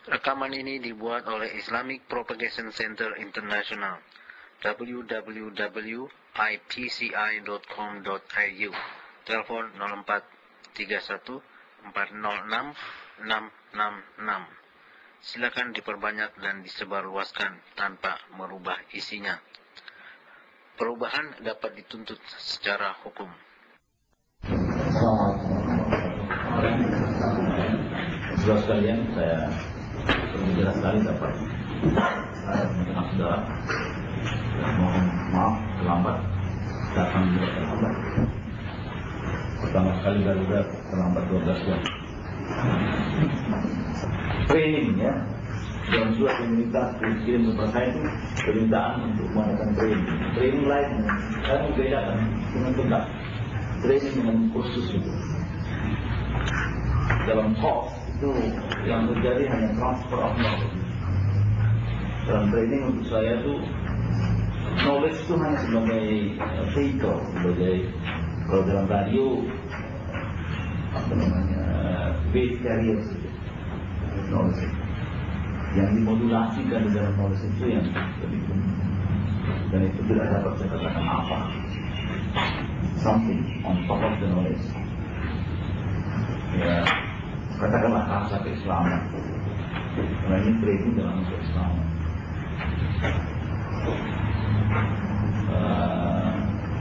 Rekaman ini dibuat oleh Islamic Propagation Center International, www.ipci.com.au, telepon 04 31 406 666. Silakan diperbanyak dan disebarluaskan tanpa merubah isinya. Perubahan dapat dituntut secara hukum. Saudara sekalian, saya berbicara sekali dapat mengenal saudara. Mohon maaf terlambat, datang juga terlambat. Pertama sekali Garuda terlambat 12 jam. Training ya, dalam surat pemerintah kirim kepada saya itu permintaan untuk mengadakan training. Training lain, saya membedakan dengan tentang training dengan kursus itu. Dalam course itu yang terjadi hanya transfer of knowledge. Dalam training untuk saya itu knowledge itu hanya sebagai vehicle, sebagai kalau dalam radio apa namanya base carrier knowledge yang dimodulasikan di dalam knowledge itu yang lebih penting, dan itu tidak dapat saya katakan apa, something on top of the knowledge. Ya, katakanlah rasa keislaman, karena ini training dalam keislaman.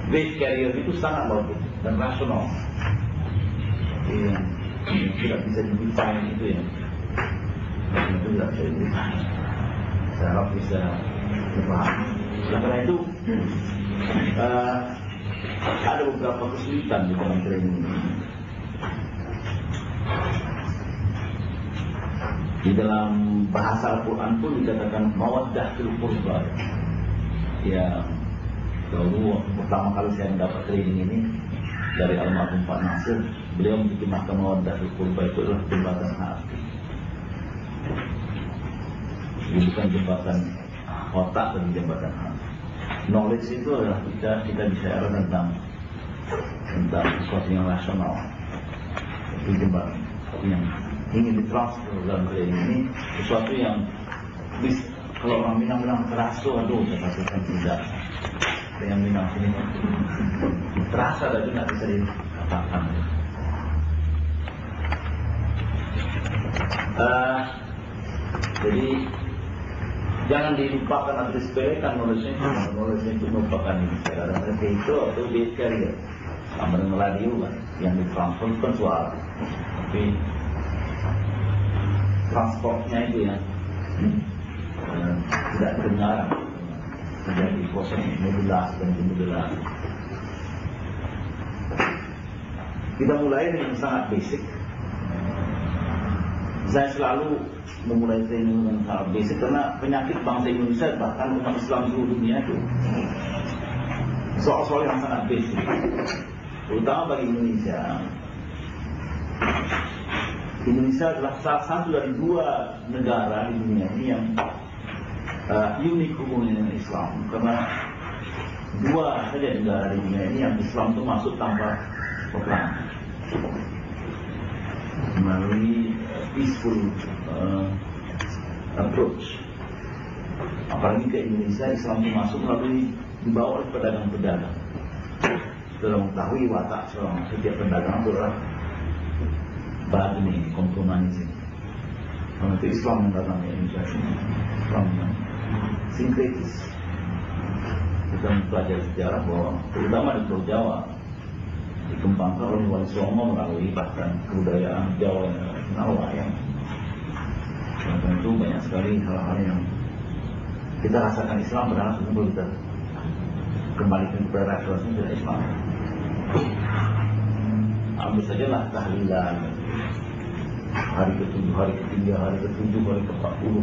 Base carrier itu sangat logis dan rasional. Tidak bisa di-define itu ya. Itu tidak bisa di-define. Saya harap bisa dipahami. Nah, karena itu ada beberapa kesulitan di dalam training ini. Di dalam bahasa Al-Quran pun dikatakan mawaddah fil qurba. Ya, dahulu pertama kali saya mendapat training ini dari almarhum Pak Nasir, beliau menerjemahkan mawaddah fil qurba itu adalah jembatan hati. Jadi bukan jembatan otak, tapi jembatan hati. Knowledge itu adalah kita bicara tentang sesuatu yang rasional. Itu jembatan yang ingin ditransfer dalam training ini, sesuatu yang kalau orang Minang bilang terasa, aduh saya katakan tidak. Yang Minang sini terasa tapi tidak bisa dikatakan. Jadi jangan dilupakan atau disepelekan knowledge itu merupakan secara itu atau base carrier sama dengan radio kan, yang ditransfer bukan suara, tapi transportnya itu yang tidak kedengaran, menjadi proses modulasi dan demodulasi. Kita mulai dengan sangat basic. Saya selalu memulai training dengan sangat basic karena penyakit bangsa Indonesia bahkan umat Islam seluruh dunia itu soal-soal yang sangat basic, terutama bagi Indonesia. Indonesia adalah salah satu dari 2 negara di dunia ini yang unik hubungannya dengan Islam, karena 2 saja negara di dunia ini yang Islam itu masuk tanpa peperangan, melalui peaceful approach. Apalagi ke Indonesia, Islam itu masuk melalui dibawa oleh pedagang-pedagang. Sudah mengetahui watak seorang setiap pedagang itu adalah bargaining, kompromising. Karena itu Islam yang datang ke Indonesia, Islam yang sinkretis. Kita mempelajari sejarah bahwa terutama di Pulau Jawa dikembangkan oleh Wali Songo melalui bahkan kebudayaan Jawa yang wayang. Karena itu banyak sekali hal-hal yang kita rasakan Islam, padahal sebelum kita kembalikan kepada referensi dari Islam. Ambil sajalah tahlilan hari ke-7, hari ke-3, hari ke-7, hari ke-40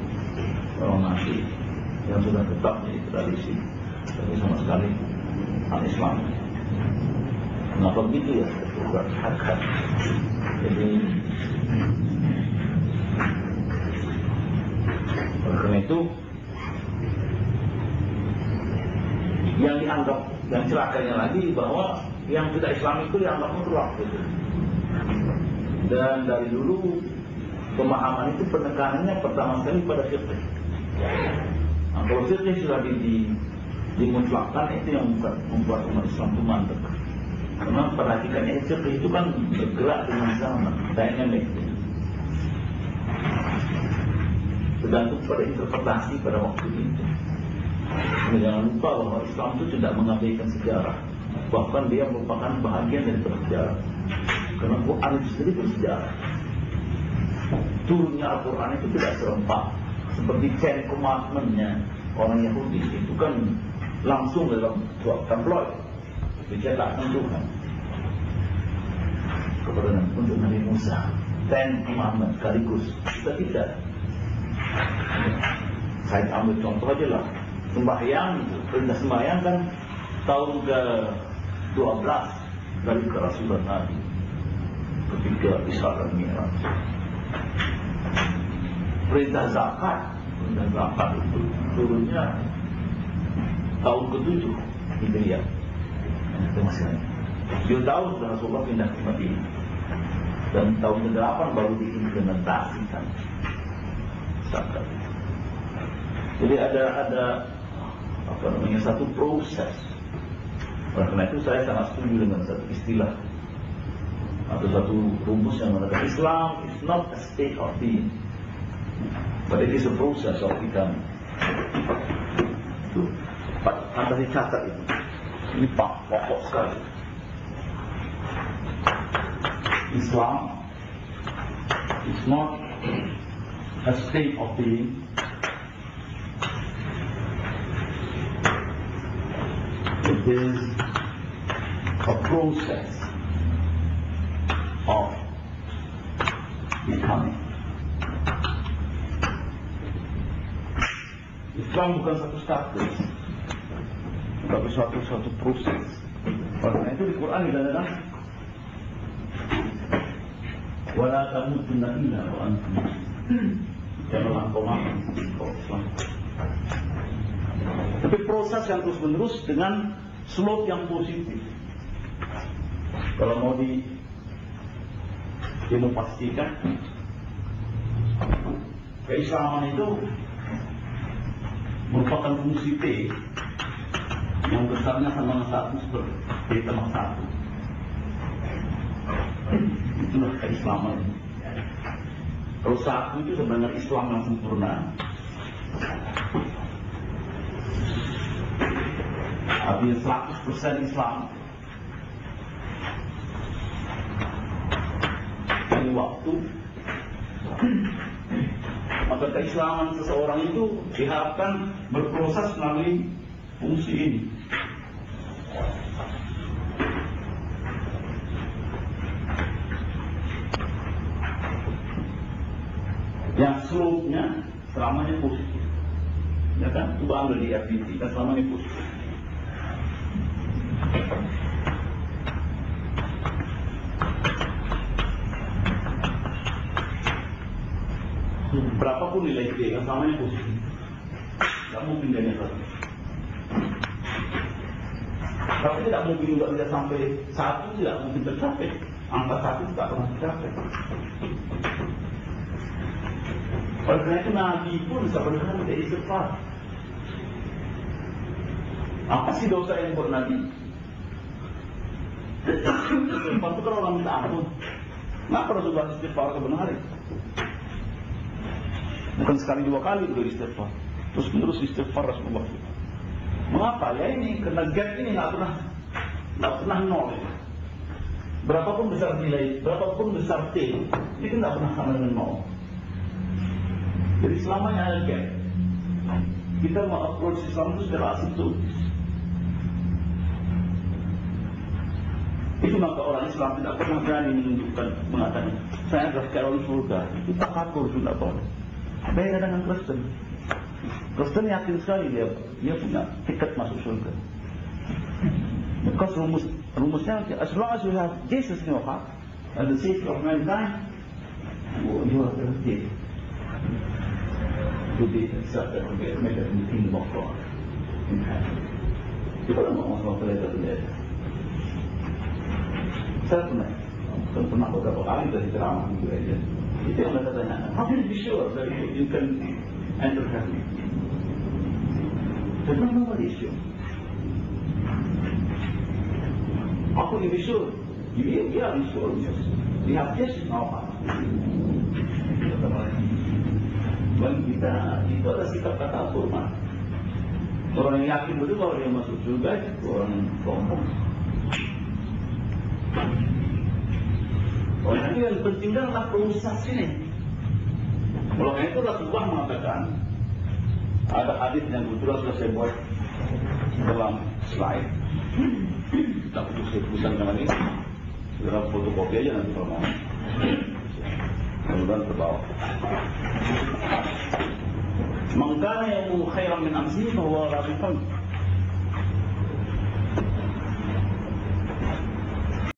orang mati yang sudah tetap jadi tradisi, tapi sama sekali al-Islam. Kenapa begitu ya? Berharkat. Jadi oleh karena itu yang dianggap, yang celakanya lagi bahwa yang tidak Islam itu dianggap mutlak gitu. Dan dari dulu pemahaman itu penekanannya pertama sekali pada fikih. Nah, kalau fikih sudah dimutlakkan, itu yang membuat umat Islam itu mantap. Karena pada hakikatnya fikih itu kan bergerak dengan zaman, dynamic. Tergantung pada interpretasi pada waktu itu. Jangan lupa bahwa Islam itu tidak mengabaikan sejarah, bahkan dia merupakan bahagian dari sejarah. Karena Quran itu sendiri bersejarah. Turunnya Al-Quran itu tidak serempak seperti Ten Commandment-nya orang Yahudi, itu kan langsung dalam suatu tabloid dicetakkan Tuhan kepada untuk Nabi Musa. Ten Commandment sekaligus. Kita tidak. Saya ambil contoh aja lah, sembahyang, perintah sembahyang kan tahun ke-12 dari kerasulan Nabi ketika Isra dan Mi'raj. Perintah zakat itu turunnya tahun ke-7 Hijriah. Itu masalahnya. 7 tahun setelah Rasulullah pindah ke Madinah, dan tahun ke-8 baru diimplementasikan zakat. Jadi ada satu proses. Karena itu saya sangat setuju dengan satu istilah atau satu rumus yang mengatakan Islam is not a state of being, but it is a process of becoming. Itu Anda dicatat itu. Ini pokok sekali. Islam is not a state of being, it is a process of becoming. Islam bukan satu status, tapi suatu proses. Karena itu di Quran dikatakan wala tamutunna illa wa antum muslimun. Janganlah kau mati kau Islam. Tapi proses yang terus menerus dengan slope yang positif. Kalau mau dia memastikan keislaman itu merupakan fungsi T yang besarnya sama satu seperti T tambah 1. Itulah keislaman. Kalau 1 itu sebenarnya Islam yang sempurna. Artinya 100% Islam. Ini waktu. Maka keislaman seseorang itu diharapkan berproses melalui fungsi ini. Yang slope-nya selamanya positif. Ya kan? Coba ambil di FBT kan selamanya positif. Berapapun nilai D kan selamanya positif. Tidak mungkin dia negatif. Kalau tidak mungkin juga tidak sampai 1, tidak mungkin tercapai. Angka 1 tidak pernah tercapai. Oleh karena itu Nabi pun sebenarnya tidak istighfar. Apa sih dosa yang buat Nabi? Istighfar itu kalau orang minta ampun. Kenapa Rasulullah istighfar sebenarnya? Bukan sekali 2 kali udah istighfar. Terus menerus istighfar Rasulullah. Mengapa? Ya ini karena gap ini nggak pernah nol. Berapapun besar nilai, berapapun besar T, itu nggak pernah sama dengan nol. Jadi selamanya ada gap. Kita mau approach Islam itu secara asimptotis. Itu maka orang Islam tidak pernah berani menunjukkan, mengatakan saya adalah calon surga. Itu tak atur sudah boleh. Beda dengan Kristen. Kristen yakin sekali dia punya tiket masuk surga. Because rumusnya as long as you have Jesus in your heart and the Savior of mankind, you are guaranteed to be accepted and get made in the kingdom of God in heaven. Kita ngomong sama pelita-pelita. Saya pernah beberapa kali dari ceramah gitu aja. Itu yang mereka tanyakan. How can you be sure that you can enter heaven? There's no nobody is sure. How can you be sure? We are sure, yes. We have just in our heart. Bagi kita, itu adalah sikap kata Al-Quran. Orang yang yakin betul bahwa dia masuk surga itu orang yang sombong. Orang yang penting adalah proses ini. Kalau itu Rasulullah mengatakan, ada hadis yang kebetulan sudah saya buat dalam slide. Kita untuk saya tulisan dengan ini, dalam fotokopi aja nanti kalau mau. Kemudian terbawa. Mengkana yang khairan min amsi bahwa rabbikam